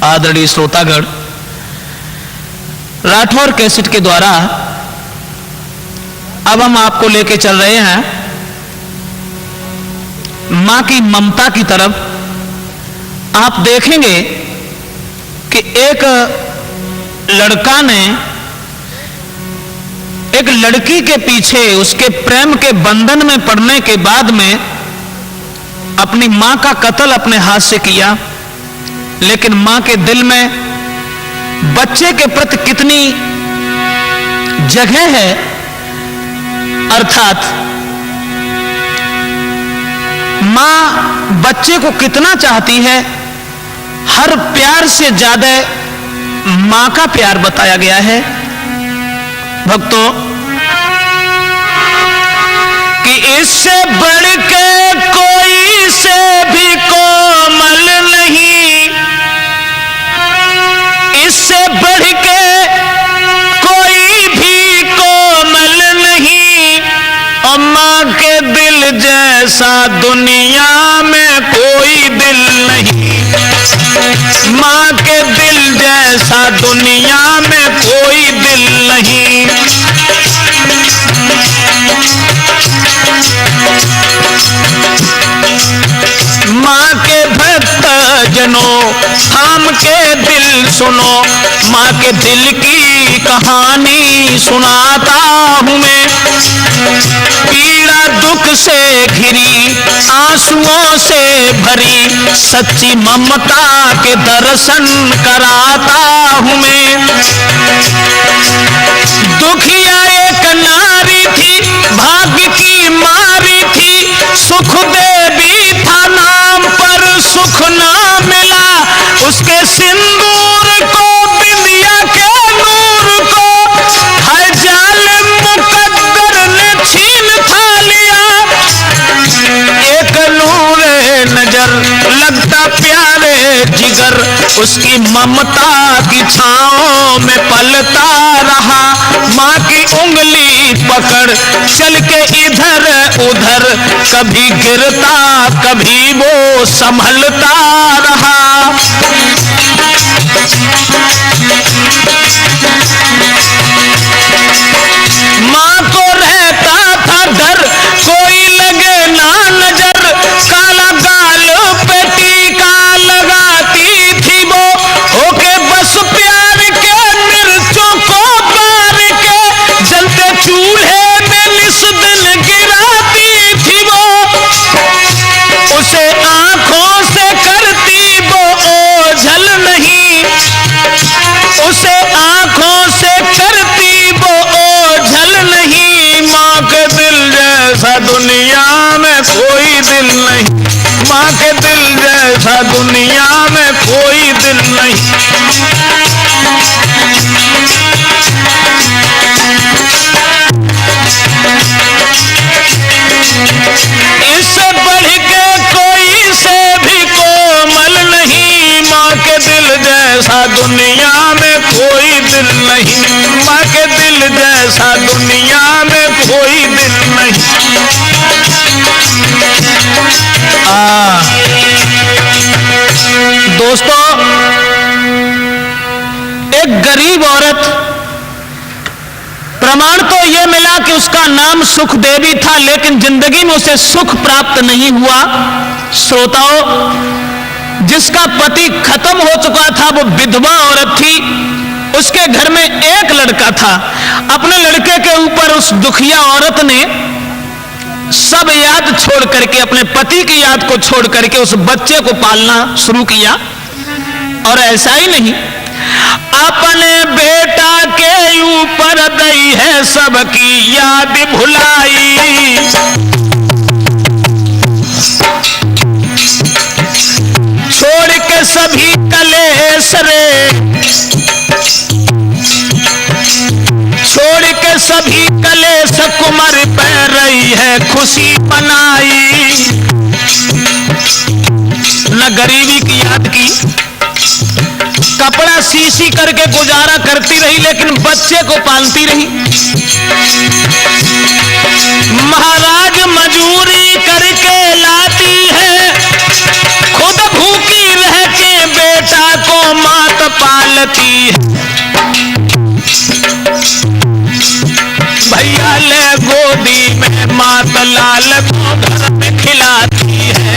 आदरणीय श्रोतागण, राठौर कैसेट के द्वारा अब हम आपको लेके चल रहे हैं मां की ममता की तरफ। आप देखेंगे कि एक लड़का ने एक लड़की के पीछे उसके प्रेम के बंधन में पड़ने के बाद में अपनी मां का कत्ल अपने हाथ से किया, लेकिन मां के दिल में बच्चे के प्रति कितनी जगह है, अर्थात मां बच्चे को कितना चाहती है। हर प्यार से ज्यादा मां का प्यार बताया गया है भक्तों, कि इससे बढ़ के कोई से भी कोमल नहीं, इससे बढ़ के कोई भी कोमल नहीं, और मां के दिल जैसा दुनिया में कोई दिल नहीं, मां के दिल जैसा दुनिया में कोई दिल नहीं। मां के भक्त जनों थाम के दिल सुनो, मां के दिल की कहानी सुनाता हूं मैं। पीड़ा दुख से घिरी आंसुओं से भरी, सच्ची ममता के दर्शन कराता हूं मैं। दुखिया एक नारी थी, भाग्य की मारी थी, सुख देवी था नाम पर सुख ना मिला, उसके सिंदूर को बिंदिया के नूर को हर जालिम मुकद्दर ने छीन खा लिया। एक नूरे नजर लगता प्यारे जिगर, उसकी ममता की छांव में पलता रहा। मां की उंगली पकड़ चल के इधर उधर, कभी गिरता कभी वो संभलता रहा। मां को रहता था डर कोई लगे ना नजर, काला गाल पे टीका लगाती थी वो, होके बस प्यार के मिर्चों को बार के, जलते चूल्हे में निस दिन गिराती थी वो। उसे आंखों से करती वो ओझल नहीं, उसे आंखों से करती वो ओझल नहीं। मां के दिल जैसा दुनिया में कोई दिल नहीं, मां के दिल जैसा दुनिया में कोई दिल नहीं। इससे बढ़ के कोई से भी कोमल नहीं, मां के दिल जैसा दुनिया में कोई दिल नहीं, मां के दिल जैसा दुनिया में कोई दिल नहीं। दोस्तों, एक गरीब औरत, प्रमाण तो यह मिला कि उसका नाम सुखदेवी था, लेकिन जिंदगी में उसे सुख प्राप्त नहीं हुआ। श्रोताओं, जिसका पति खत्म हो चुका था वो विधवा औरत थी, उसके घर में एक लड़का था। अपने लड़के के ऊपर उस दुखिया औरत ने सब याद छोड़ करके, अपने पति की याद को छोड़ करके उस बच्चे को पालना शुरू किया। और ऐसा ही नहीं, अपने बेटा के ऊपर दई है सबकी याद भुलाई, छोड़ के सभी कलेश रे, छोड़ के सभी कलेश कुमार पे रही है खुशी बनाई। न गरीबी की याद की, कपड़ा सी करके गुजारा करती रही, लेकिन बच्चे को पालती रही। महाराज मजूरी करके लाती है, खुद भूखी रह के बेटा को मारती है। भैया ले गोदी में मात लाल को घर में खिलाती है।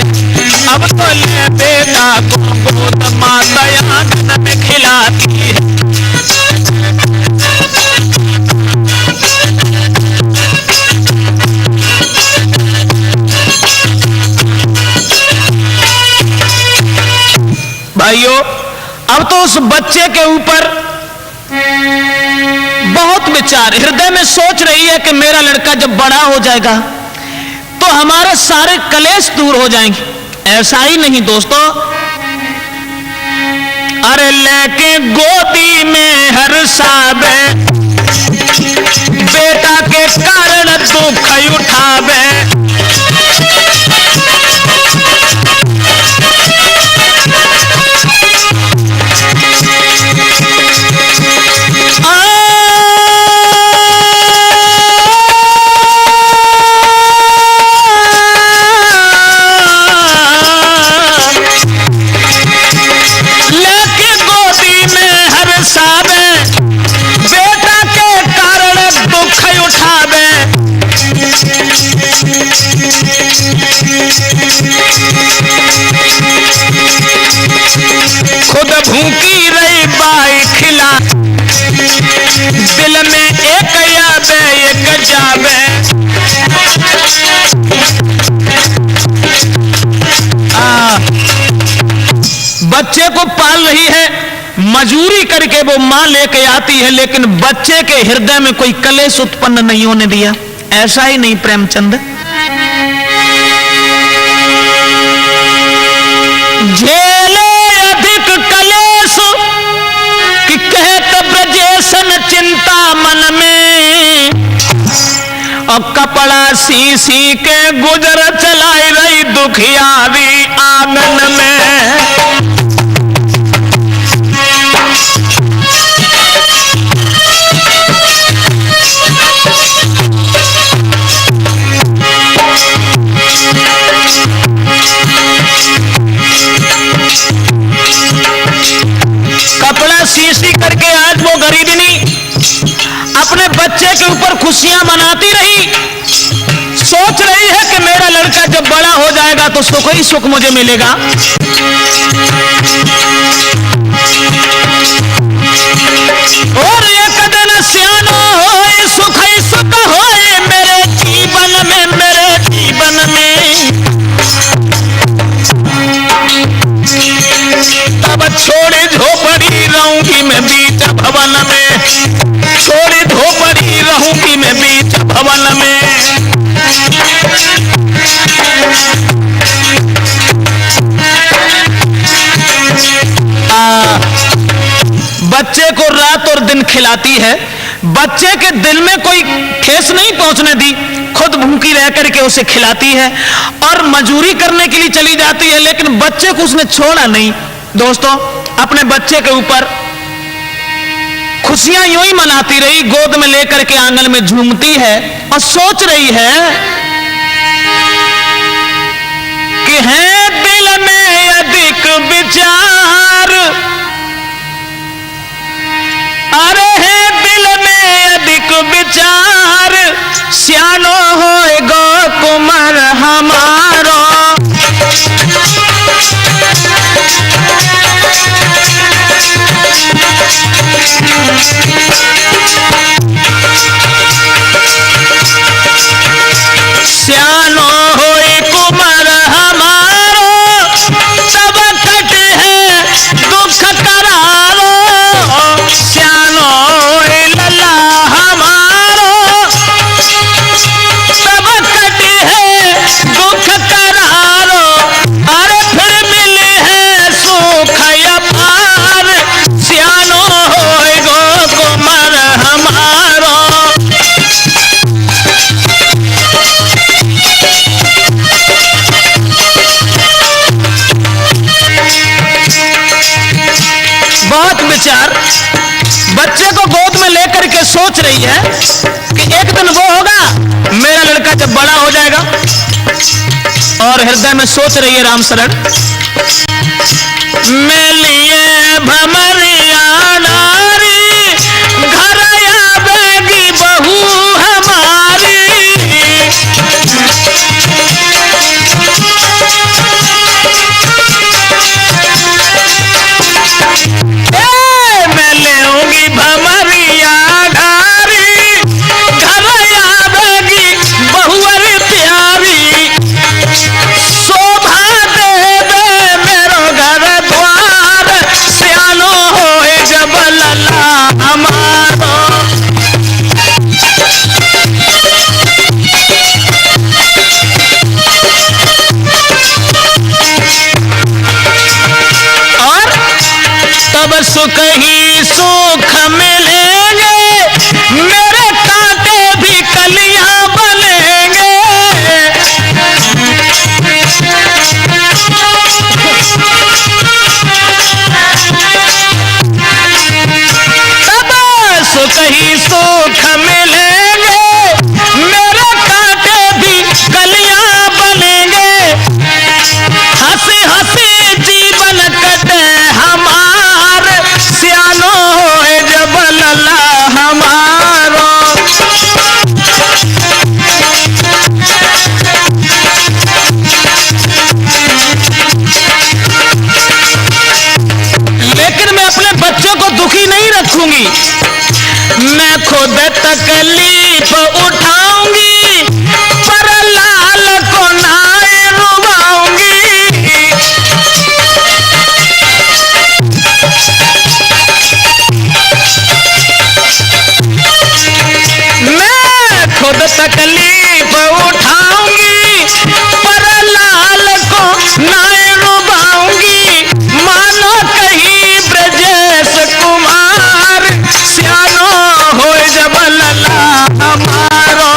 अब तो ले बेटा को गोद माता आंगन में खिलाती है। भाइयों, अब तो उस बच्चे के ऊपर बहुत विचार, हृदय में सोच रही है कि मेरा लड़का जब बड़ा हो जाएगा तो हमारे सारे कलेश दूर हो जाएंगे। ऐसा ही नहीं दोस्तों, अरे लेके गोदी में हर साबे, बेटा के कारण दुख उठावे। खुद भूखी रही बाई खिला, दिल में एक याबे एक जाबे। बच्चे को पाल रही है, मजूरी करके वो मां लेके आती है, लेकिन बच्चे के हृदय में कोई कलेश उत्पन्न नहीं होने दिया। ऐसा ही नहीं प्रेमचंद, झेले अधिक कलेश कि कहत ब्रजेशन चिंता मन में, और कपड़ा सी सी के गुजर चलाई रही दुखियारी आंगन में। कपड़ा सी करके आज वो गरीबनी अपने बच्चे के ऊपर खुशियां मनाती रही, सोच रही है कि मेरा लड़का जब बड़ा हो जाएगा तो सुख ही सुख मुझे मिलेगा। और एक दिन सियानो होए सुख ही सुख होए मेरे जीवन में, मेरे जीवन में। तब छोड़ी झोपड़ी रहूंगी मैं बीच भवन में, छोड़ी झोपड़ी रहूंगी मैं बीच भवन में। बच्चे को रात और दिन खिलाती है, बच्चे के दिल में कोई ठेस नहीं पहुंचने दी, खुद भूखी रह करके उसे खिलाती है और मजूरी करने के लिए चली जाती है, लेकिन बच्चे को उसने छोड़ा नहीं। दोस्तों, अपने बच्चे के ऊपर खुशियां यूं ही मनाती रही, गोद में लेकर के आंगन में झूमती है और सोच रही है कि है दिल में अधिक विचार, अरे है दिल में अधिक विचार, सियानो होएगो कुमार हमारो। सियानो होए कुमार हमारो, तब कट है दुख करारो। सियानो होए लला हमारो, तब कट है दुख करारो। अरे फिर मिले है सुख अपार, सियानो होए गो कुमार हमारो। बहुत विचार, बच्चे को गोद में लेकर के सोच रही है कि एक दिन वो होगा, मेरा लड़का जब बड़ा हो जाएगा। और हृदय में सोच रही है राम शरण, मैं लिए भमरियान तब सुख ही सुख मिलेंगे, मेरे कांटे भी कलियां बनेंगे। तब सुख ही सुख मिलेंगे, मेरे कांटे भी कलियां बनेंगे। हंसी हंसी जीवन कटे हमार, सियानो है जब लला हमारो। लेकिन मैं अपने बच्चों को दुखी नहीं रखूंगी, मैं खुद तकलीफ उठाऊंगी, पर लाल को नाय रुवाऊंगी। मैं खुद तकलीफ उठाऊंगी, पर लाल को नाय रुवाऊंगी। मानो कहीं ब्रजेश कुमार, सियानो हो जब लला हमारो।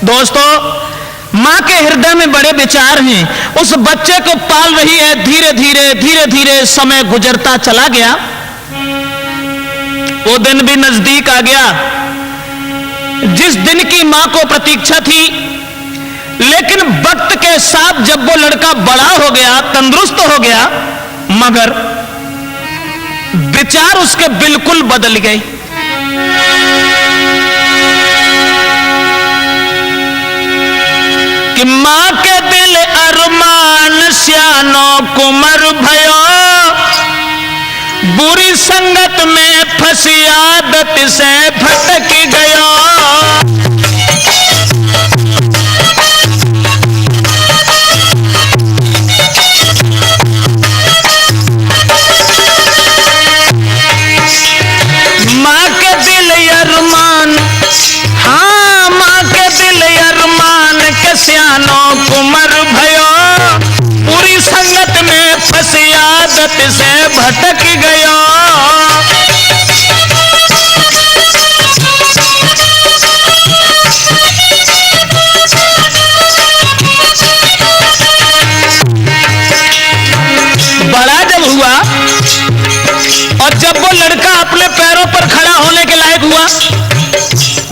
दोस्तों, माँ के हृदय में बड़े विचार हैं। उस बच्चे को पाल रही है, धीरे धीरे समय गुजरता चला गया। वो दिन भी नजदीक आ गया जिस दिन की माँ को प्रतीक्षा थी। लेकिन वक्त के साथ जब वो लड़का बड़ा हो गया, तंदुरुस्त हो गया, मगर विचार उसके बिल्कुल बदल गए। कि माँ के दिल अरमान सियानो कुमर भयो, बुरी संगत में फंसी आदत से भटक गया। माँ के दिल अरमान, हाँ माँ के दिल अरमान के सियानो कुमर भयो, पूरी संगत में फंसी आदत से भटक गया। बड़ा जब हुआ और जब वो लड़का अपने पैरों पर खड़ा होने के लायक हुआ,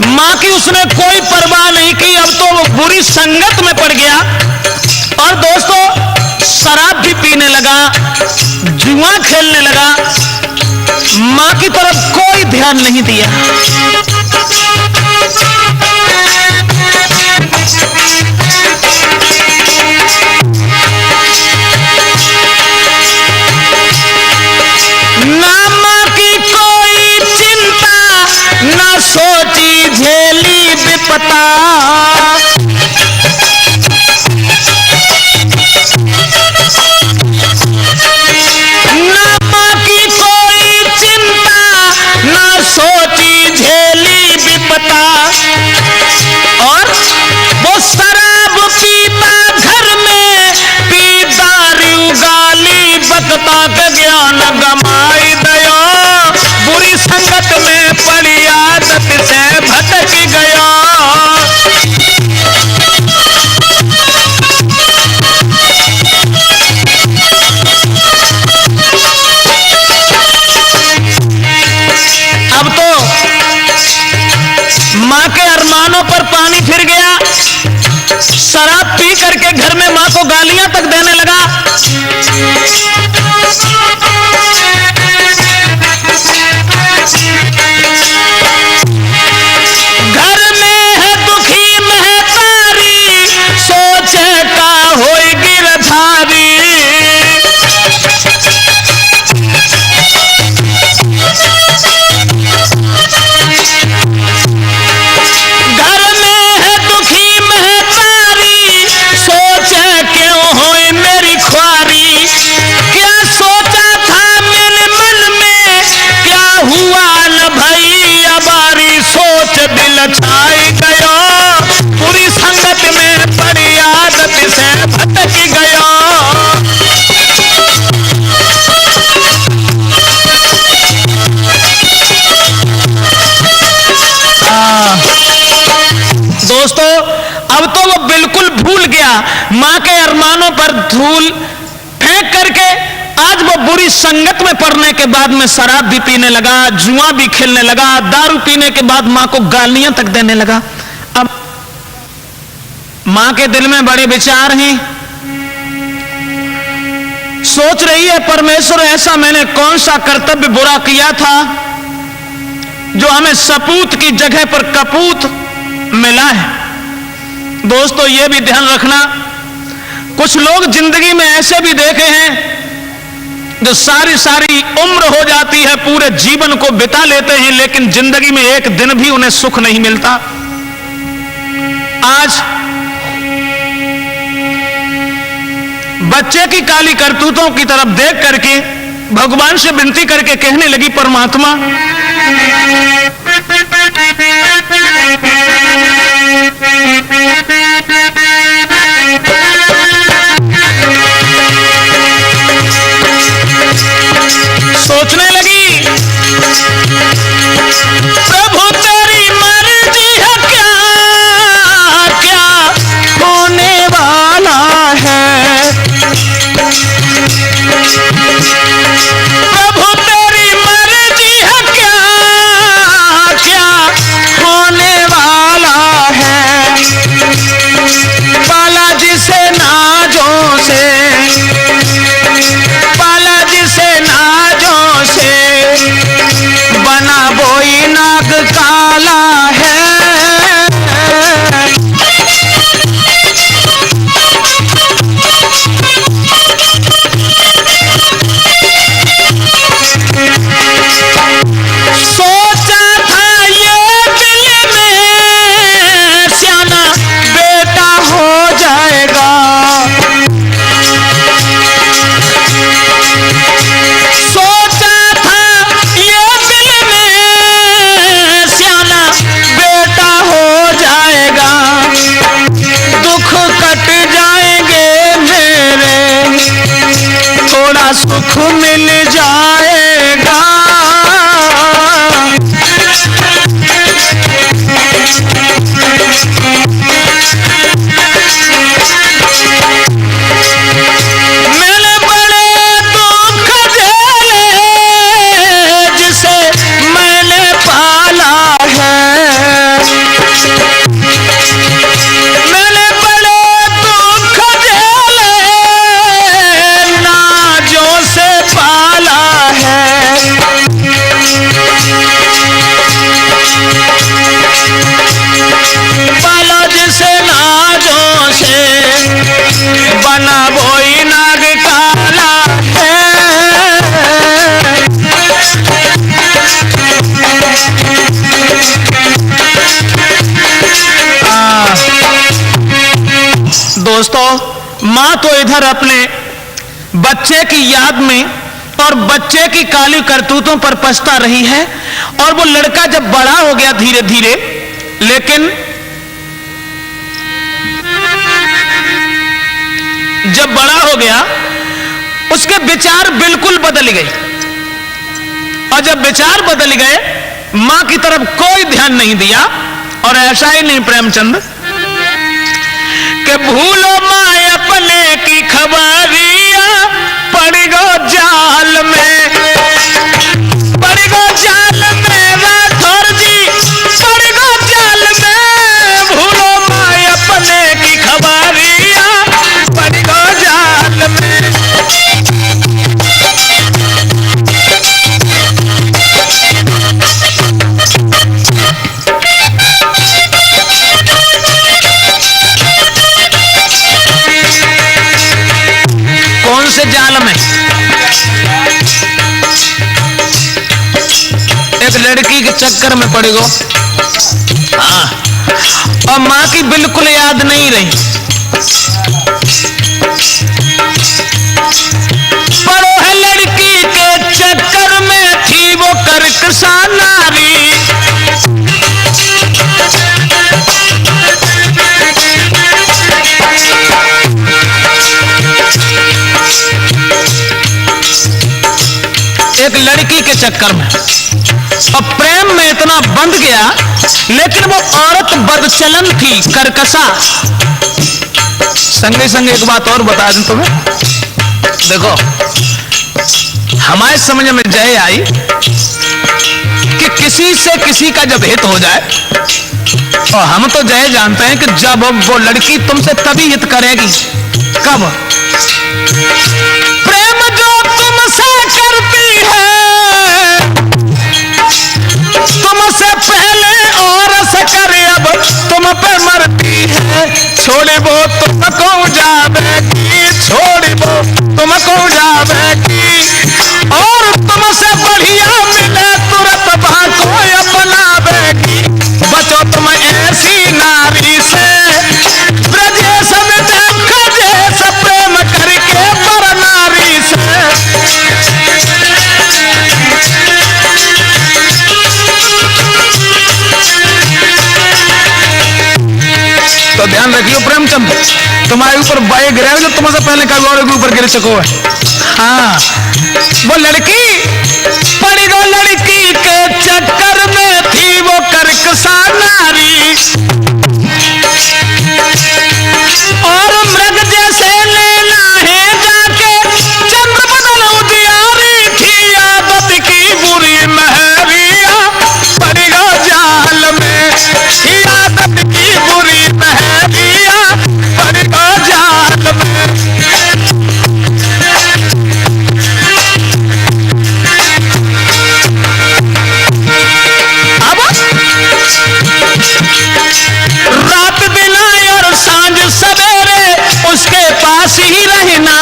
माँ की उसने कोई परवाह नहीं की। अब तो वो बुरी संगत में पड़ गया और दोस्तों शराब भी पीने लगा, जुआ खेलने लगा। माँ की तरफ कोई ध्यान नहीं दिया। ना माँ की कोई चिंता, ना सोची झेली विपता। ना माँ की कोई चिंता, ना सोची झेली विपता। और वो शराब पीता घर में, पी दारू गाली बकता का ज्ञान गमाई दया। बुरी संगत में पड़ी आदत से भटक गया। अब तो माँ के अरमानों पर पानी फिर गया। शराब पी करके घर में माँ को गालियां तक देने लगा। घर में है दुखी महतारी, सोचे का होई गिरधारी। घर में है दुखी महतारी, सोचे क्यों होई मेरी मां के अरमानों पर धूल फेंक करके आज वो बुरी संगत में पड़ने के बाद में शराब भी पीने लगा, जुआ भी खेलने लगा, दारू पीने के बाद मां को गालियां तक देने लगा। अब मां के दिल में बड़े विचार हैं, सोच रही है परमेश्वर ऐसा मैंने कौन सा कर्तव्य बुरा किया था जो हमें सपूत की जगह पर कपूत मिला है। दोस्तों ये भी ध्यान रखना, कुछ लोग जिंदगी में ऐसे भी देखे हैं जो सारी सारी उम्र हो जाती है, पूरे जीवन को बिता लेते हैं, लेकिन जिंदगी में एक दिन भी उन्हें सुख नहीं मिलता। आज बच्चे की काली करतूतों की तरफ देख करके भगवान से विनती करके कहने लगी, परमात्मा सोचने लगी, प्रभु तेरी मर्जी है, क्या क्या होने वाला है। प्रभु तेरी मर्जी है, क्या क्या होने वाला है। बालाजी से नाजों से, बालाजी से नाजों से बना बोई नाग काला है। सोचा था ये दिल में सियाना बेटा हो जाएगा। सोचा था ये दिल में सियाना बेटा हो जाएगा। दुख कट जाएंगे मेरे, थोड़ा सुख मिल जाएगा। मैंने बड़े दुख झेले जिसे मैंने पाला है। मैंने बड़े दुख झेले नाजों से पाला है। पाला जिसे नाजों से बना बोई नाग काला है। दोस्तों मां तो इधर अपने बच्चे की याद में और बच्चे की काली करतूतों पर पछता रही है, और वो लड़का जब बड़ा हो गया धीरे धीरे, लेकिन जब बड़ा हो गया उसके विचार बिल्कुल बदल गए। और जब विचार बदल गए, मां की तरफ कोई ध्यान नहीं दिया। और ऐसा ही नहीं प्रेमचंद कि भूलो मां अपने की खबरिया, पड़ गो जाल में, पड़ गो जाल में राठौर जी, पड़ गो जाल में। भूलो मां अपने की खबरिया, पड़ गो जाल में। कौन से जाल में? एक लड़की के चक्कर में पड़ गो। हाँ, और मां की बिल्कुल याद नहीं रही। पड़ो है लड़की के चक्कर में, थी वो करकसा नारी। एक लड़की के चक्कर में, और प्रेम में इतना बंध गया, लेकिन वो औरत बदचलन थी, करकसा, संगे संगे एक बात और बता दूं तुम्हें। देखो, हमारे समझ में जय आई कि किसी से किसी का जब हित हो जाए, और हम तो जय जानते हैं कि जब वो लड़की तुमसे तभी हित करेगी, कब? प्रेम जो तुमसे करती है, तुमसे पहले और से करे, अब तुम पे मरती है। छोड़ी वो तुमको जावेगी, छोड़ी वो तुमको जावेगी, और तुमसे बढ़िया मिले तुरंत भाको अपनावेगी। बचो तुम ऐसी नारी से, ब्रजेश में देखो जैसे प्रेम करके पर नारी से। तो ध्यान रखियो प्रेमचंद, तुम्हारे ऊपर बाई गिरे जो तुमसे पहले कभी और के ऊपर गिर चुको है। हाँ, वो लड़की पड़ी, वो लड़की के चक्कर में थी वो करकसा नारी, और मृग जैसे लेना है जाके चंद्र बदल उजियारी थी। आदत की बुरी महरिया पड़ी गो जाल में, आदत की बुरी महरिया पड़ी गो जाल में। रात दिन और सांझ सवेरे उसके पास ही रहना,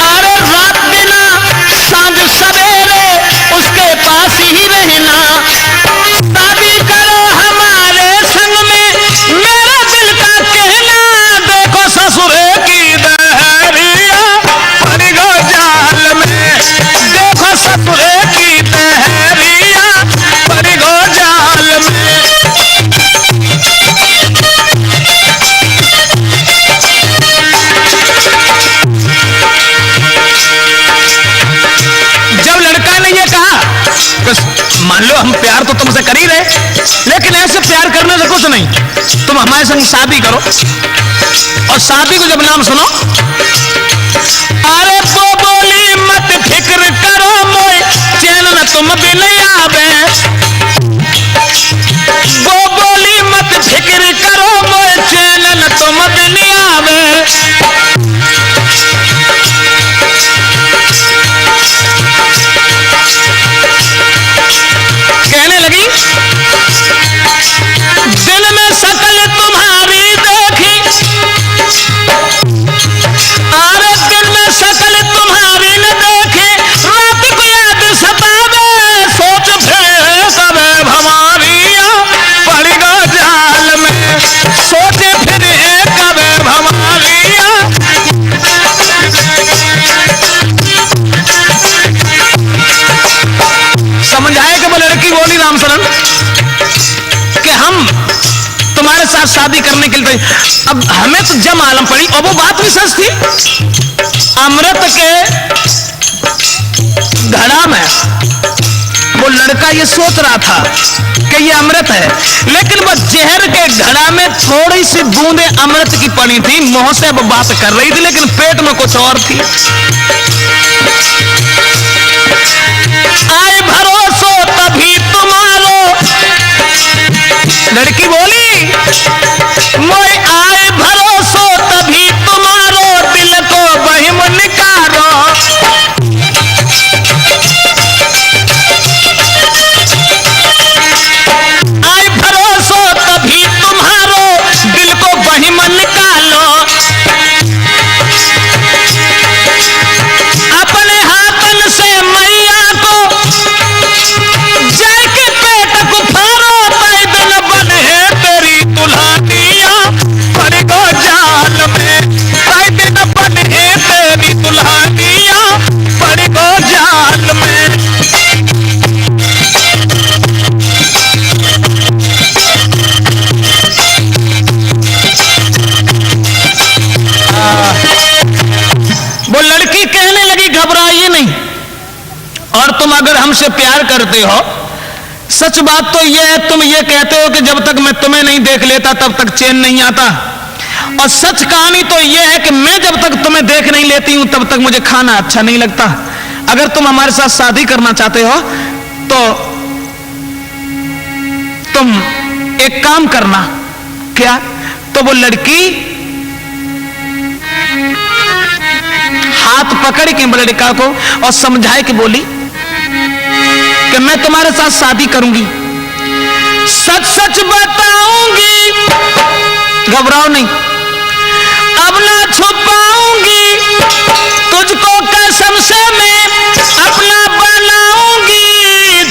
अरे रात दिन सांझ सवेरे उसके पास ही रहना। शादी करो हमारे संग में, मेरा दिल का कहना, देखो ससुरे की दहरिया पड़ गो जाल में, देखो ससुरे की दहरिया पड़ गो जाल में। जब लड़का ने ये कहा कि मान लो हम प्यार तो तुमसे कर ही रहे, लेकिन ऐसे प्यार करने से कुछ नहीं, तुम हमारे संग शादी करो। और शादी को जब नाम सुनो, अरे वो बोली मत फिक्र करो मोए चैन न तुम बिन आवे, वो बोली मत फिक्र करो मोए चैन न तुम बिन आवे। कहने लगी, दिन में शकल तुम्हारी देखी, अरे दिन में शकल तुम्हारी न देखी, रात को याद सतावे, सोच फिर सबे भमारिया पड़ गो जाल में, सोच फिर कबे भमारिया। समझ आए कि वो लड़की बोली रामशरण कि हम तुम्हारे साथ शादी करने के लिए, अब हमें तो जब मालूम पड़ी, और वो बात भी सच थी, अमृत के घड़ा में वो लड़का ये सोच रहा था कि ये अमृत है, लेकिन वो जहर के घड़ा में थोड़ी सी बूंदे अमृत की पड़ी थी। मुंह से वो बात कर रही थी, लेकिन पेट में कुछ और थी। आए भरोसो तभी तुम्हारो, लड़की बोली मोए आए भरोसो तभी तुम्हारो, दिल को बहिम निकारो। आए भरोसो तभी तुम्हारो, दिल को बहिम निकालो। अपने हाथन से मैया को जाके पेट को फारो, पैदल बने तेरी दुल्हनिया पड़ गो जाल में, पैदल बने तेरी दुल्हनिया पड़ गो जाल में। वो लड़की कहने लगी घबराइए नहीं, और तुम अगर हमसे प्यार करते हो सच बात तो यह है, तुम ये कहते हो कि जब तक मैं तुम्हें नहीं देख लेता तब तक चैन नहीं आता, और सच कहानी तो यह है कि मैं जब तक तुम्हें देख नहीं लेती हूं तब तक मुझे खाना अच्छा नहीं लगता। अगर तुम हमारे साथ शादी करना चाहते हो तो तुम एक काम करना। क्या? तो वो लड़की हाथ पकड़ के लड़का को और समझाए कि बोली कि मैं तुम्हारे साथ शादी करूंगी, सच सच बताऊंगी, घबराओ नहीं, अब ना छुपाऊंगी, तुझको कसम से मैं अपना बनाऊंगी,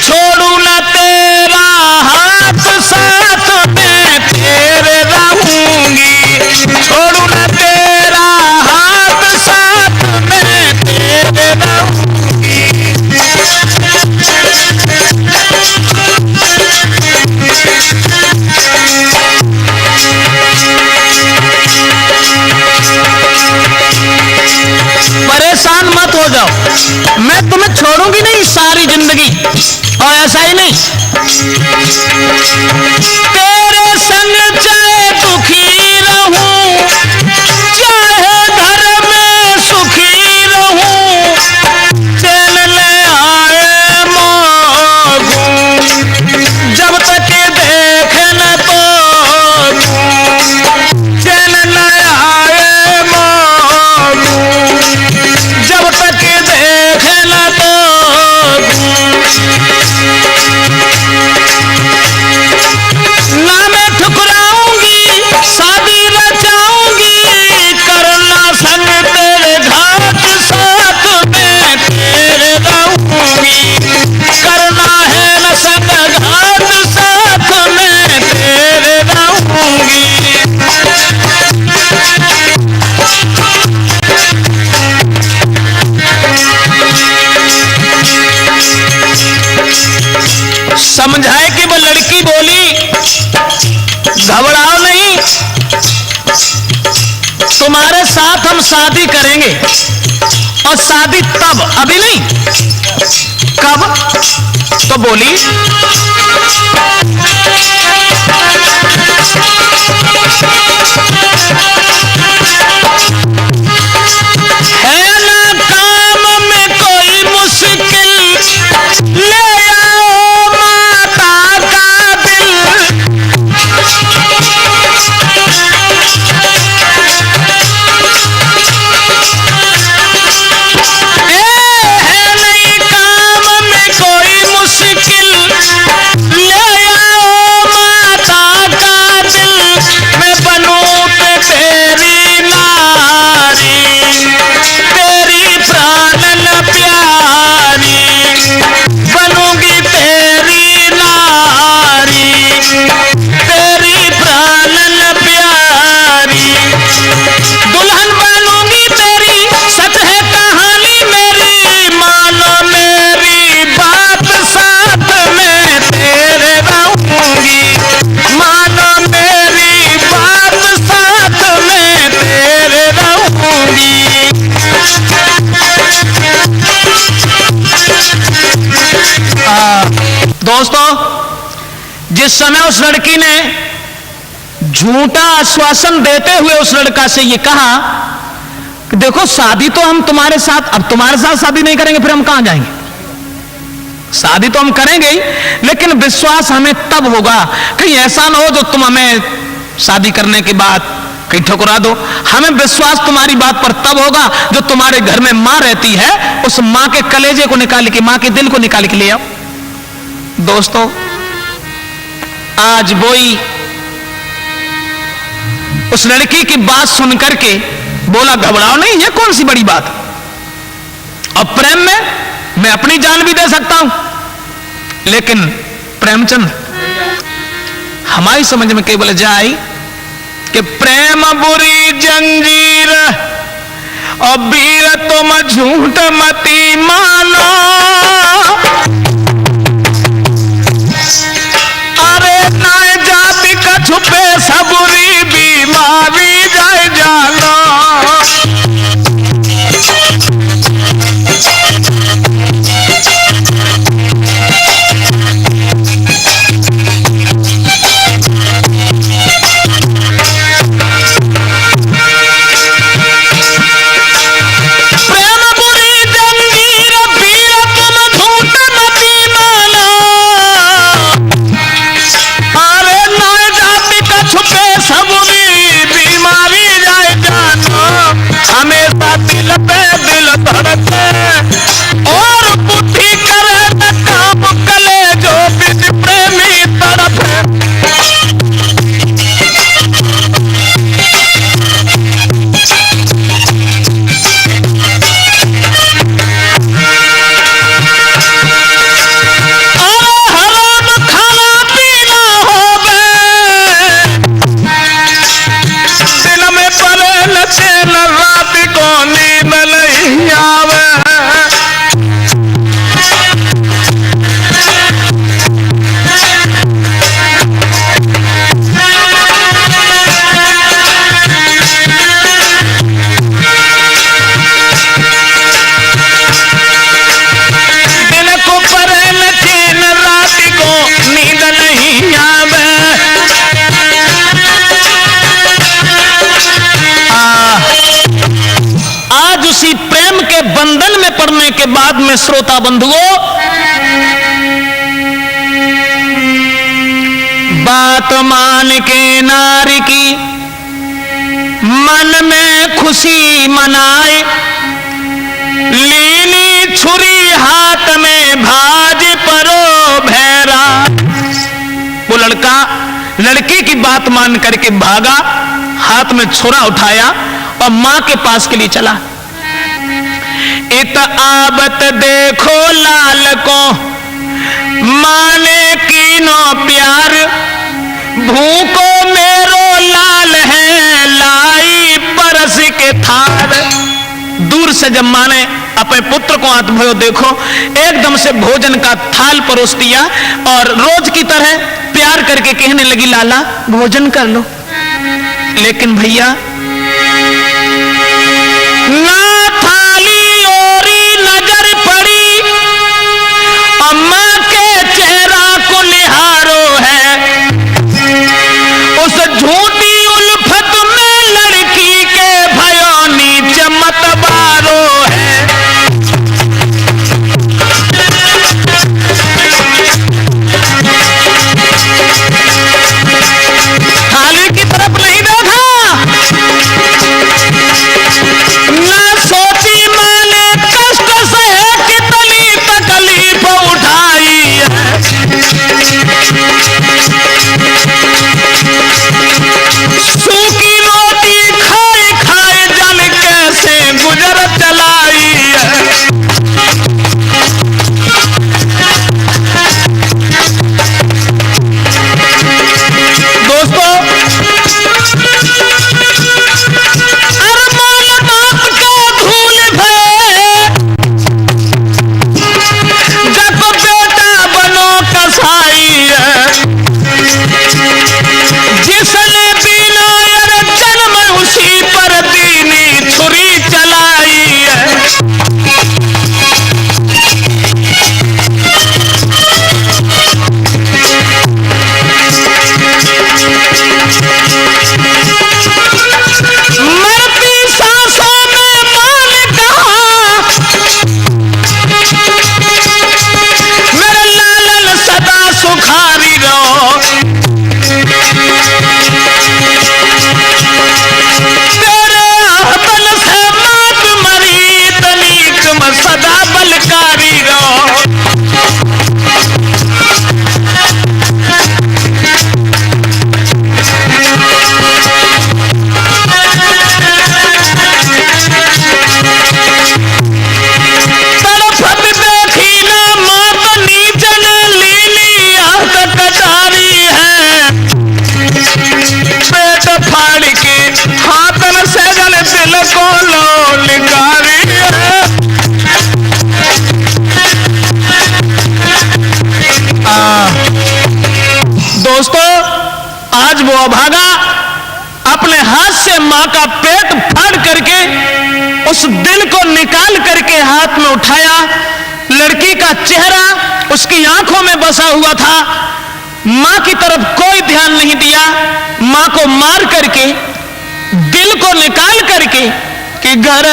छोड़ू ना तेरा हाथ, साथ में तेरे रहूंगी, छोड़ू ना तेरा हाथ, साथ में तेरे रहूंगी। परेशान मत हो जाओ, मैं तुम्हें छोड़ूंगी नहीं सारी जिंदगी, और ऐसा ही नहीं, तेरे संग चाहे दुखी रहूं, चाहे घर में सुखी रहूं, चैन ले आए मोगूं, जब तक देख न तो चैन ले आए मोगूं, जब तक देख न तो ना मैं ठुकराऊंगी, शादी रचाऊंगी, करना संग तेरे घाट, साथ में तेरे रहूंगी, करना है न संग घाट, साथ में तेरे रहूंगी। समझाए कि वो लड़की बोली, घबराओ नहीं, तुम्हारे साथ हम शादी करेंगे, और शादी तब, अभी नहीं, कब? तो बोली है ना काम में कोई मुश्किल, ले आओ माता का दिल, है नहीं काम में कोई मुश्किल, ले आओ माता का दिल, मैं बनूं तेरी नारी, तेरी प्राणन प्यारी, बनूंगी तेरी नारी, तेरी प्राणन प्यारी, दुल्हन बनूंगी तेरी, सच है कहानी मेरी, मानो मेरी बात, साथ में तेरे रहूंगी, मानो मेरी बात, साथ में तेरे रहूंगी। दोस्तों, जिस समय उस लड़की ने झूठा आश्वासन देते हुए उस लड़का से ये कहा कि देखो शादी तो हम तुम्हारे साथ, अब तुम्हारे साथ शादी नहीं करेंगे फिर हम कहां जाएंगे, शादी तो हम करेंगे ही, लेकिन विश्वास हमें तब होगा, कहीं ऐसा ना हो जो तुम हमें शादी करने के बाद कहीं ठुकरा दो, हमें विश्वास तुम्हारी बात पर तब होगा जो तुम्हारे घर में मां रहती है, उस मां के कलेजे को निकाल के, मां के दिल को निकाल के ले आओ। दोस्तों, आज वही उस लड़की की बात सुनकर के बोला, घबराओ नहीं, ये कौन सी बड़ी बात, और प्रेम में मैं अपनी जान भी दे सकता हूं, लेकिन प्रेमचंद हमारी समझ में केवल जाए कि प्रेम बुरी जंजीर, और वीर तुम झूठ मती मानो, अरे ना जाति का छुपे सबुरी बीमारी जाए जानो, के बाद में श्रोता बंधुओं, बात मान के नारी की मन में खुशी मनाए, लीनी छुरी हाथ में भाज परो भैरा। वो लड़का लड़की की बात मान करके भागा, हाथ में छुरा उठाया और मां के पास के लिए चला। इत आबत देखो लाल को, माने कीनो प्यार, भूको मेरो लाल है, लाई परस के थार। दूर से जब मां ने अपने पुत्र को हाथ भयो, देखो एकदम से भोजन का थाल परोस दिया और रोज की तरह प्यार करके कहने लगी, लाला भोजन कर लो। लेकिन भैया ना थाली ओरी नजर पड़ी, अम्मा के चेहरा को निहारो है, उस झूठी उल्फत में लड़की के भयो नीच मत बारो है। थाली की तरफ नहीं देखा, ना सोची मैंने कष्ट से कितनी तकलीफ उठाई है। सूखी रोटी खाए खाए जल कैसे गुजर चलाई है। दोस्तों, अरमान बाप का धूल भये, जब बेटा बनो कसाई है। जिसने बिना यार जन्म उसी पर दीनी छुरी चलाई है। मरती सांसों में मां ने कहा, मेरे लालन सदा सुखारी रहो। तेरे बल से मात मरी, तनीक में सदा बलकारी रहो। तड़फत देखी ना मात नीचन, लीली आहत कटारी है। पेट फाड़ के हाथन से जल दिल को लोलकारी है। दोस्तों, आज वो अभागा अपने हाथ से मां का पेट फाड़ करके उस दिल को निकाल करके हाथ में उठाया। लड़की का चेहरा उसकी आंखों में बसा हुआ था, मां की तरफ कोई ध्यान नहीं दिया। मां को मार करके दिल को निकाल करके कि घर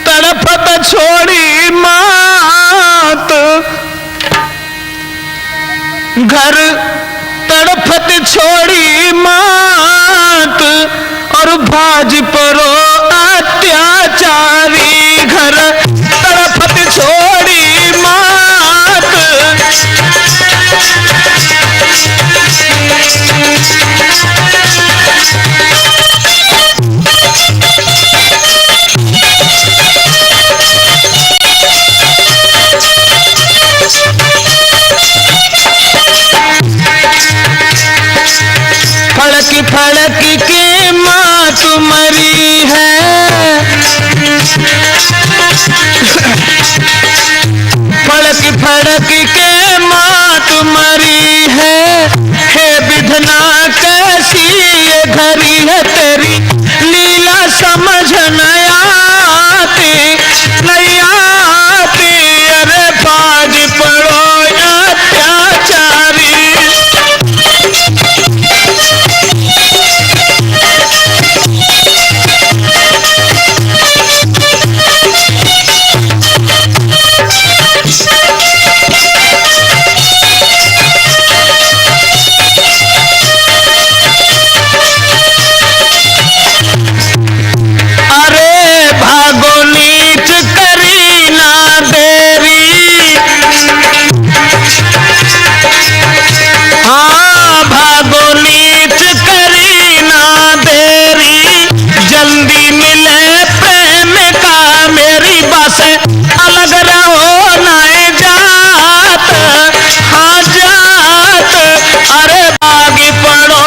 तड़पत छोड़ी मात, घर तड़पत छोड़ी मात, और भाज परो अत्याचारी। घर तड़पत छोड़ी मात, फड़क फड़क के माँ तुम्हारी मिले प्रेम का मेरी बात अलग रहो नाए जात, हाँ जात, अरे बागी पड़ो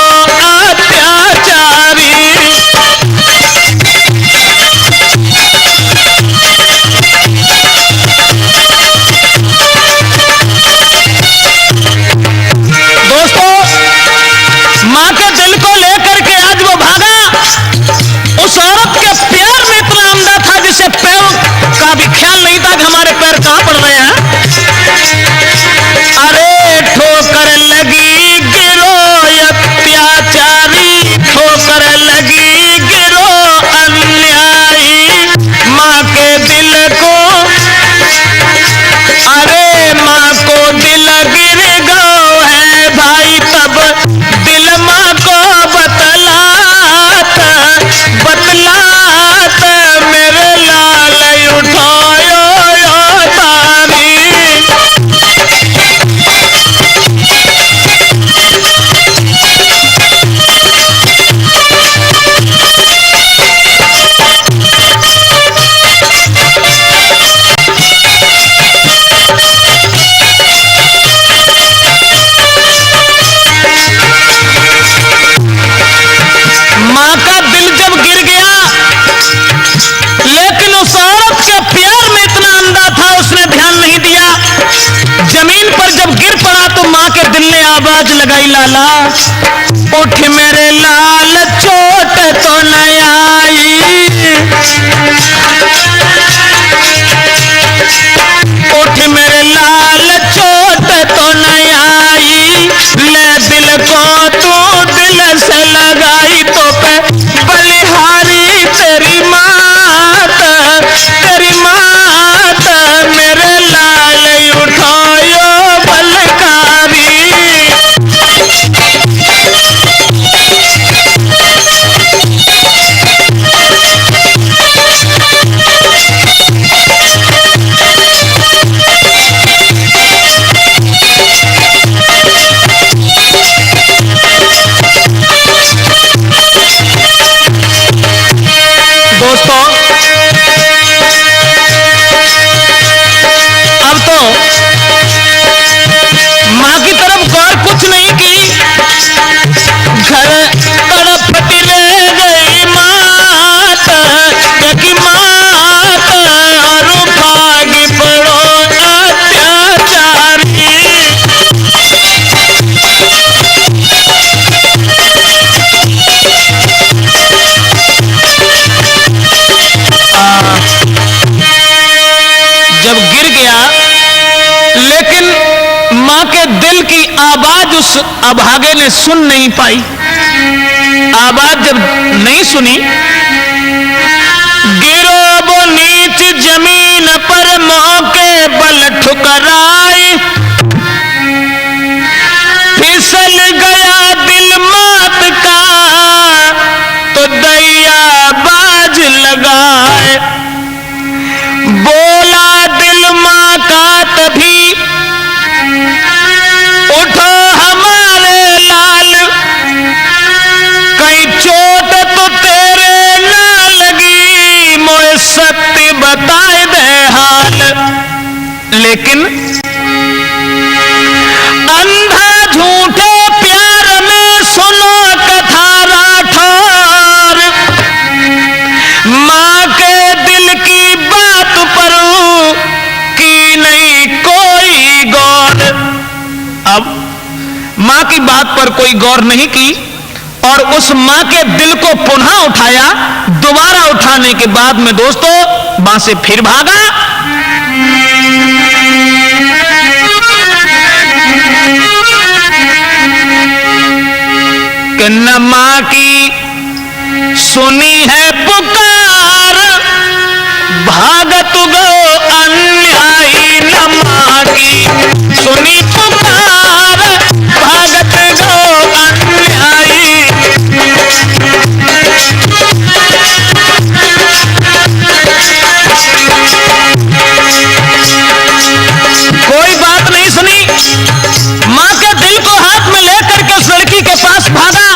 अत्याचारी। दोस्तों, मां के दिल को लेकर के आज वो भागा। उस औरत के प्यार में इतना अंधा था जिसे पैर का भी ख्याल नहीं था कि हमारे पैर कहां पड़ रहे हैं। अरे ठोकर लगी गिरो अत्याचारी, ठोकर लगी गिरो अन्यायी, मां के दिल को, अरे मां को दिल गिर गो है भाई, तब दिल मां को बतलात, बतलात मेरे लाल उठायो तारी। मां का दिल जब गिर गया, लेकिन उस औरत के प्यार में इतना अंधा था उसने ध्यान नहीं दिया। जमीन पर जब गिर पड़ा तो मां के दिल ने आवाज लगाई, लाला उठ मेरे लाल चोट तो न आई, उठ मेरे लाल चोट तो न आई, ले दिल को तू दिल से लगाई तो पे बलिहारी तेरी मात, तेरी मात मेरे लाल उठायो बलकारी। दोस्तों, अब तो मां की तरफ गौर कुछ नहीं की, घर तड़पती ले गई मात, कि मात और भागी पड़ो अत्याचारी। जब गिर गया, लेकिन मां के दिल की आवाज उस अभागे ने सुन नहीं पाई। आवाज जब नहीं सुनी, गिरो वो नीच जमीन पर मौके बल ठुकराए, फिसल गया दिल मात का तो दैया बाज लगाए, बोला दिल मां का तभी उठो हमारे लाल, कहीं चोट तो तेरे ना लगी, मोए सत्य बताए दे हाल। लेकिन अंधा झूठे प्यार में सुनो कथा राठौर, मां के दिल की बात पर की नहीं कोई गौर। अब मां की बात पर कोई गौर नहीं की और उस मां के दिल को पुनः उठाया। दोबारा उठाने के बाद में दोस्तों मां से फिर भागा। कि न मां की सुनी है पुकार, भागत गो अन्यायी, न मां की सुनी पुकार, भागत गो अन्यायी। कोई बात नहीं सुनी, मां के दिल को हाथ में लेकर के उस लड़की के पास भागा।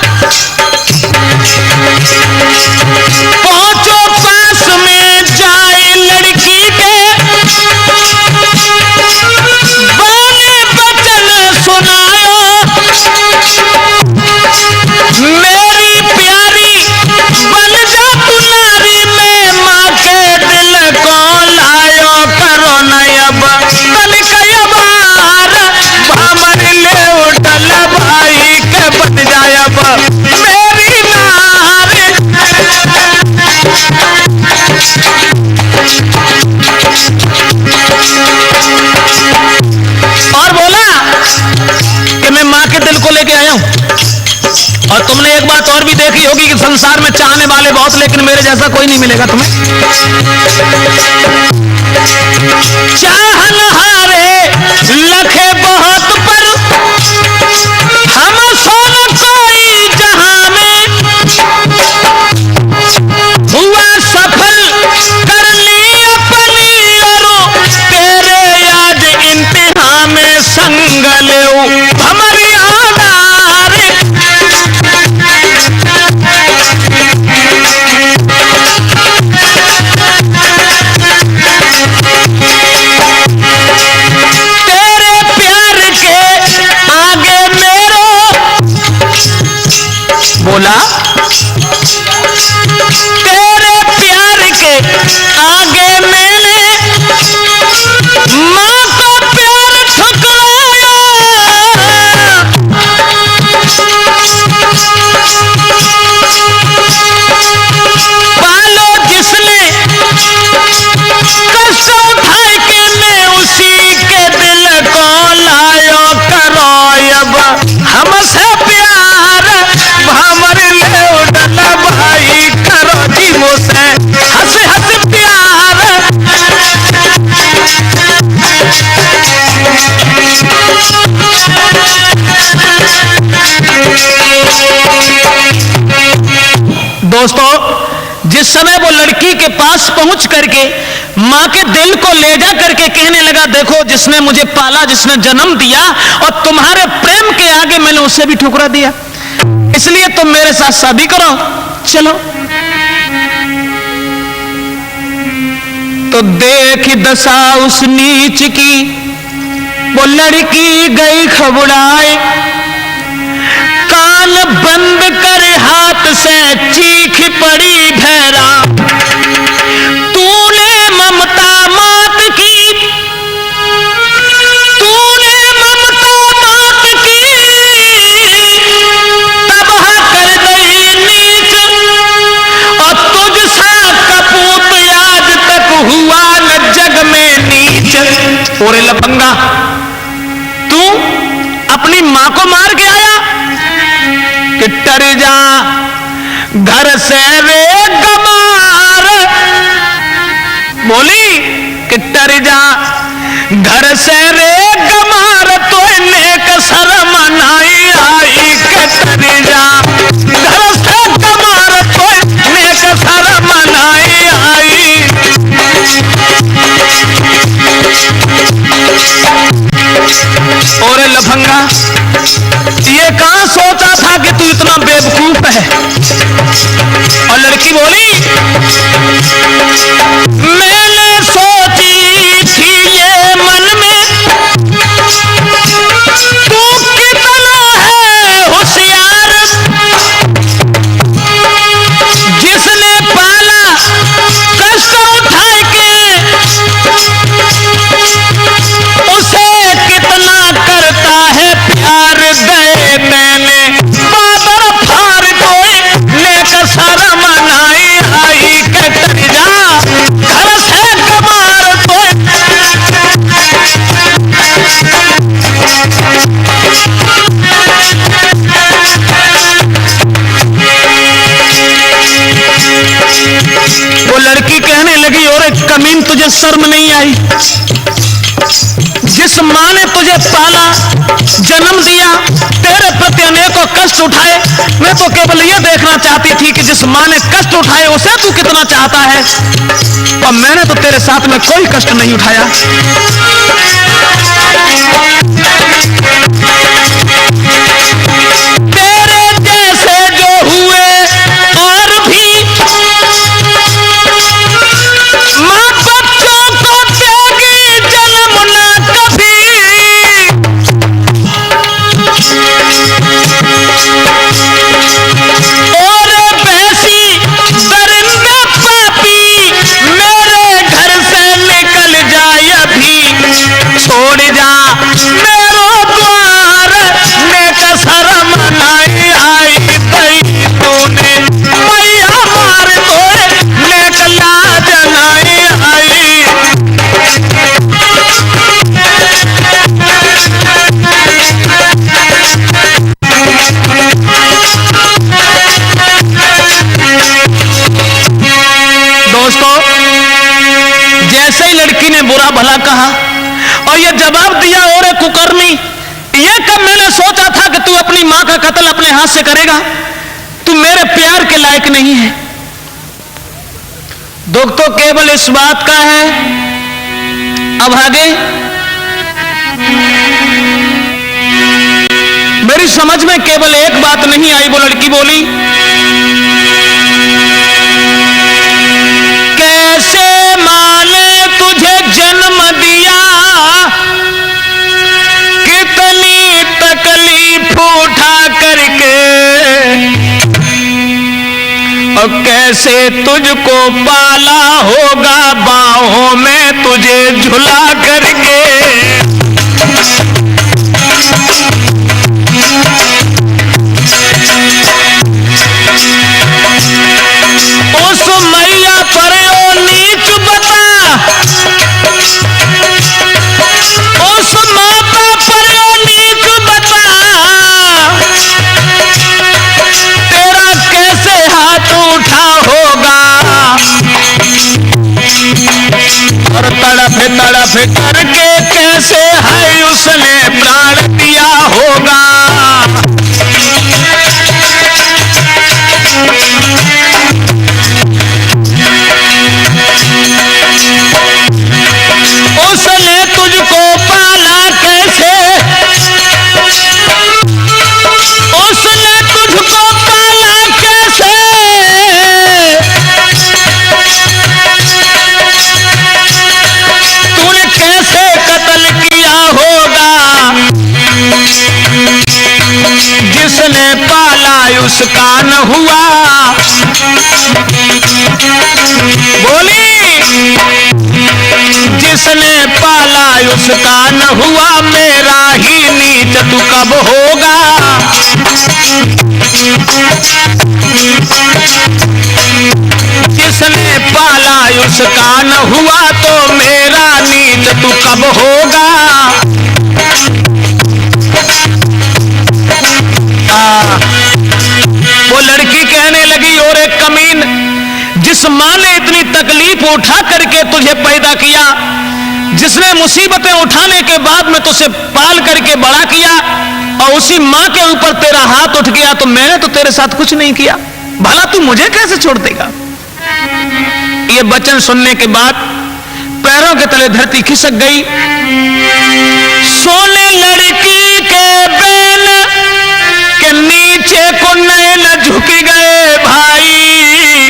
और तुमने एक बात और भी देखी होगी कि संसार में चाहने वाले बहुत, लेकिन मेरे जैसा कोई नहीं मिलेगा तुम्हें। चाहनहारे लखे बहुत पर हम सोना कोई जहां में, हुआ सफल कर ली अपनी और तेरे आज इंतहा में संग ले हमारी बोला तेरे प्यार के आगे मैंने माँ का प्यार ठुकराया, पालो जिसने कष्ट उठाए के मैं उसी के दिल को लायो, करो अब हमसे प्यार हमर ले उड़ला भाई, करो जी मुझसे हंस हंस प्यार। दोस्तों, जिस समय वो लड़की के पास पहुंच करके मां के दिल को ले जा करके कहने लगा, देखो जिसने मुझे पाला, जिसने जन्म दिया, और तुम्हारे प्रेम के आगे मैंने उसे भी ठुकरा दिया, इसलिए तुम मेरे साथ शादी करो, चलो। तो देख दशा उस नीच की, वो लड़की गई घबराए, कान बंद कर हाथ से चीख पड़ी भैरा, तूने ममता मात की, तूने ममता मात की, तबाह कर गई नीच, और तुझ सा कपूत आज तक हुआ न जग में नीच। ओरे लफंगा, तू अपनी मां को मार के आया कि टर जा घर से रे गमार, बोली कि टर जा घर से रे गमार, तो नेक शर्म नहीं आई कि टर जा घर से गमार, तो नेक शर्म नहीं आई। और लफंगा, ये कहां सोचा था कि तू इतना बेवकूफ है। और लड़की बोली, मैंने सोची थी ये मन में, तू कितना है होशियार, जिसने पाला कष्ट उठा के, उसे कितना करता है प्यार, गए मैंने बादल फार कोई, नेक शर्म नहीं आई के टर जा घर से कमार कोई। वो लड़की कहने लगी, और कमीन तुझे शर्म नहीं आई, जिस मां ने तुझे पाला, जन्म दिया, तेरे प्रति अनेकों कष्ट उठाए, मैं तो केवल ये देखना चाहती थी कि जिस मां ने कष्ट उठाए उसे तू कितना चाहता है, और मैंने तो तेरे साथ में कोई कष्ट नहीं उठाया। तेरे जैसे जो हुए और भी मां बच्चों को देगी जन्म ना कभी, और वैसी दरिंदा पापी मेरे घर से निकल जाए अभी, छोड़ जा दोस्तों, जैसे ही लड़की ने बुरा भला कहा और ये जवाब दिया, और कुकर्मी, ये कब मैंने सोचा था कि तू अपनी मां का कत्ल अपने हाथ से करेगा, तू मेरे प्यार के लायक नहीं है। दुख तो केवल इस बात का है, अब आगे मेरी समझ में केवल एक बात नहीं आई। वो लड़की बोली, कैसे मां ने तुझे जन्म दिया, कितनी तकलीफ उठा करके, और कैसे तुझको पाला होगा बाहों में तुझे झुला करके। उस मैया पर ओ नीच बता, उस माता पर ओ नीच बता, तेरा कैसे हाथ उठा होगा, और तड़फ तड़फ करके कैसे है उसने प्राण दिया होगा। उसने तुझको पाला कैसे, उसने तुझको पाला कैसे, तूने कैसे कत्ल किया होगा, जिसने पाला उसका न हुआ। बोली, जिसने पाला उसका न हुआ, मेरा ही नीच तू कब होगा। जिसने पाला उसका न हुआ, तो मेरा नीच तू कब होगा। वो लड़की कहने लगी, और एक कमीन, जिस मां ने इतनी तकलीफ उठा करके तुझे पैदा किया, जिसने मुसीबतें उठाने के बाद में तुझे पाल करके बड़ा किया, और उसी मां के ऊपर तेरा हाथ उठ गया, तो मैंने तो तेरे साथ कुछ नहीं किया, भला तू मुझे कैसे छोड़ देगा। ये वचन सुनने के बाद पैरों के तले धरती खिसक गई। सोने लड़की के बैल के नीचे को नैन झुक गए भाई,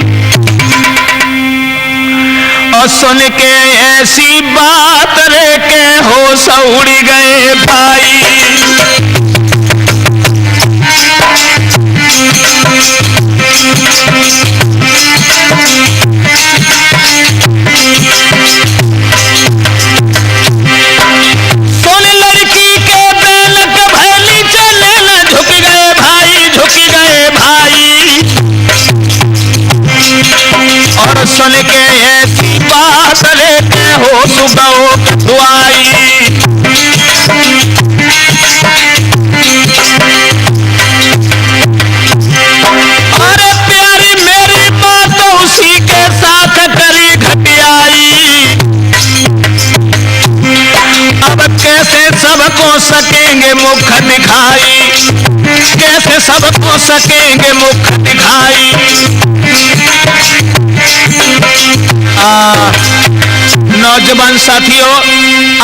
और सुन के ऐसी बात रे के होश उड़ गए भाई। सुन लड़की के बैल के भैली चले न झुक गए भाई, झुक गए भाई, और सुन के ऐसी बात रे के होश दुआई। अरे प्यारी मेरी बात तो उसी के साथ करी घटियाई, अब कैसे सबको सकेंगे मुख दिखाई, कैसे सबको सकेंगे मुख दिखाई। नौजवान साथियों,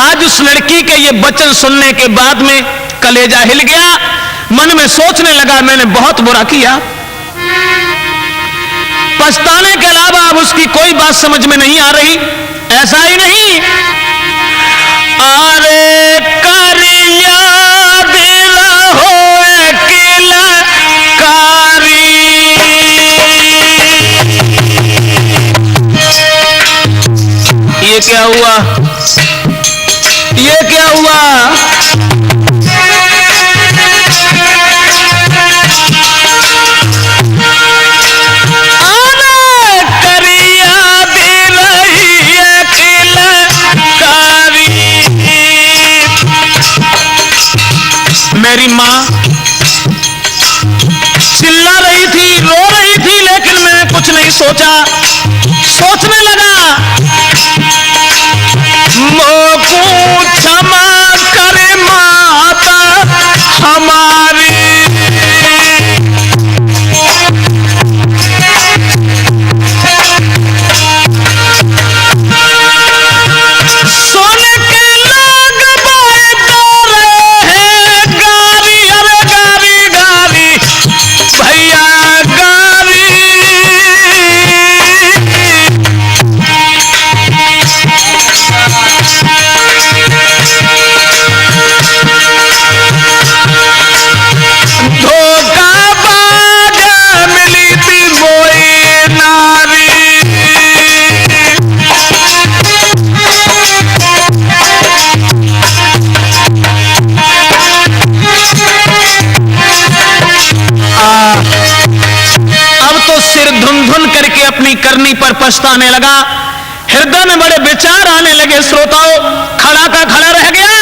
आज उस लड़की के ये वचन सुनने के बाद में कलेजा हिल गया, मन में सोचने लगा मैंने बहुत बुरा किया। पछताने के अलावा अब उसकी कोई बात समझ में नहीं आ रही। ऐसा ही नहीं, अरे करिया दिल होए किलकारी, ये क्या हुआ, ये क्या हुआ। मेरी माँ चिल्ला रही थी, रो रही थी, लेकिन मैंने कुछ नहीं सोचा। सोचने लगा मोकू क्षमा करे माता हमारी। सोने के लोग बाए दो रहे हैं गारी, अरे गारी गारी भैया गारी। धोखाबाज मिली थी कोई नारी। अब तो सिर धुन करके अपनी करनी पर पछताने लगा। हृदय में बड़े विचार आने लगे। श्रोताओं, खड़ा का खड़ा रह गया।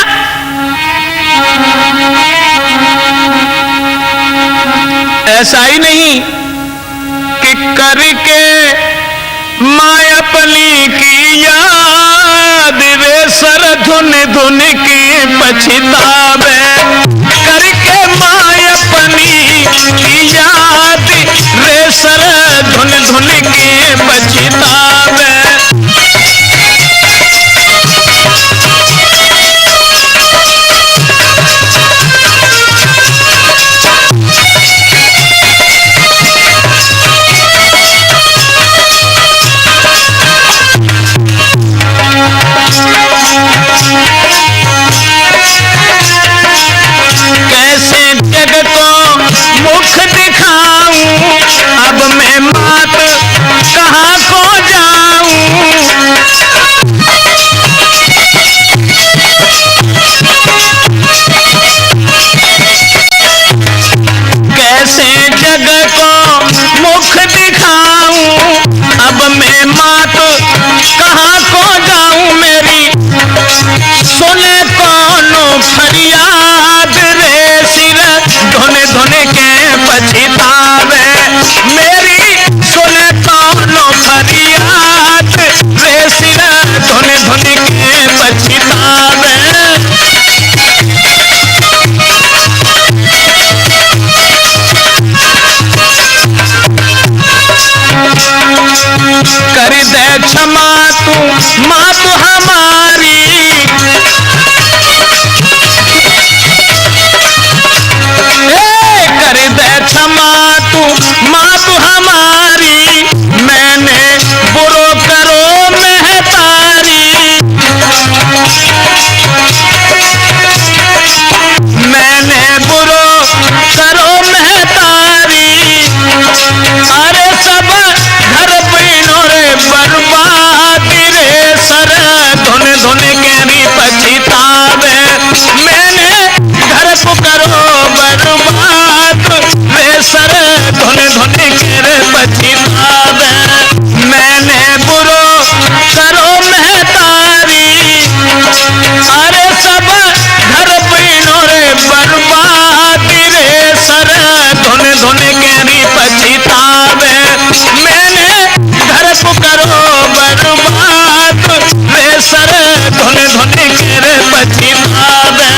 ऐसा ही नहीं कि करके माँ अपनी की याद रे सर धुन धुन की पछतावे। करके माँ अपनी की याद रे सर धुन धुन की पछतावे। कैसे जग को मुख दिखाऊं, अब मैं मात कहाँ को जाऊं। कैसे जग को मुख दिखाऊं, अब मैं मात कहाँ को जाऊं। मेरी सुने कौनो फरियाद रे सिर धुन धुन के पछतावे। मेरी सुने कौनो फरियाद रे सिर धुन धुन के पछतावे। कर दे क्षमा तू माँ तू हमारी। कर दे क्षमा तू माँ तू हमारी। मैंने बुरो करो महतारी। मैंने बुरो करो महतारी। अरे सब घर पीनो रे बर्बाद रे सर धुन धुन के री पछतावे। मैंने घर पुकरो बर्बाद रे सर धुन धुन के रे पछतावे। मैंने बुरो करो महतारी। अरे सब घर पीनो रे बर्बाद रे सर धुन धुन के री पछतावे। मैंने घर पुकरो बर्बाद रे सर धुन धुन के रे पछतावे।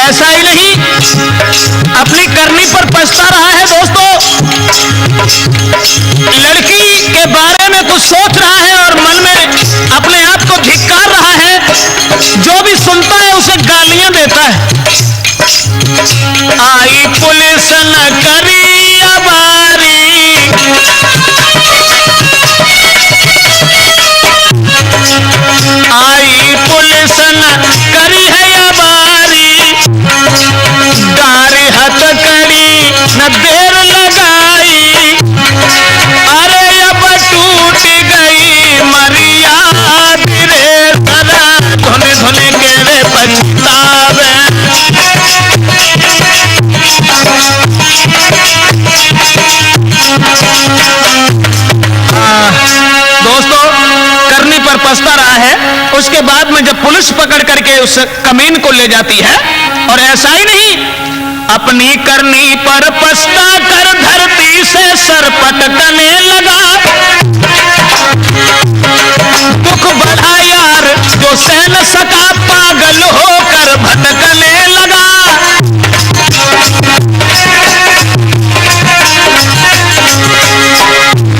ऐसा ही नहीं, अपनी करनी पर पछता रहा है। दोस्तों, लड़की के बारे में कुछ सोच रहा है और मन में अपने आप को धिक्कार रहा है। जो भी सुनता है उसे गालियां देता है। आई पुलिस न करी अबारी। आई पुलिस न करी है अबारी। गारी हथकड़ी न देर लगाई। अरे अब टूट गई मरियाद रे सदा धुन धुन के रे पछतावे। दोस्तों, करनी पर पछता रहा है। उसके बाद में जब पुलिस पकड़ कर करके उस कमीन को ले जाती है। और ऐसा ही नहीं, अपनी करनी पर पछता कर धरती से सर पटकने लगा। दुख बढ़ा यार जो सह न सका, पागल होकर भटकने लगा।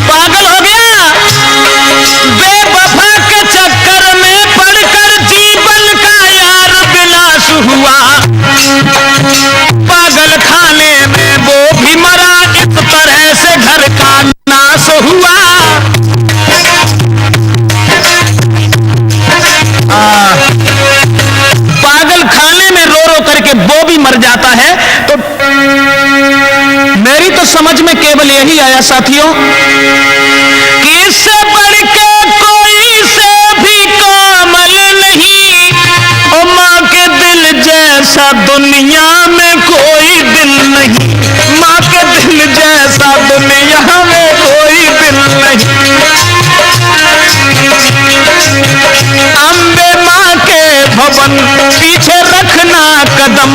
पागल हो गया, बेवफा के चक्कर में पड़कर जीवन का यार विनाश हुआ। पागल खाने में वो भी मरा, इस तरह से घर का नाश हुआ। पागल खाने में रो रो करके वो भी मर जाता है। तो मेरी तो समझ में केवल यही आया साथियों कि इससे बढ़ के कोई से भी कोमल नहीं, ओ माँ के दिल जैसा दुनिया में कोई दिल नहीं। माँ के दिल जैसा दुनिया में कोई दिल नहीं। अम्बे माँ के भवन पीछे रखना कदम,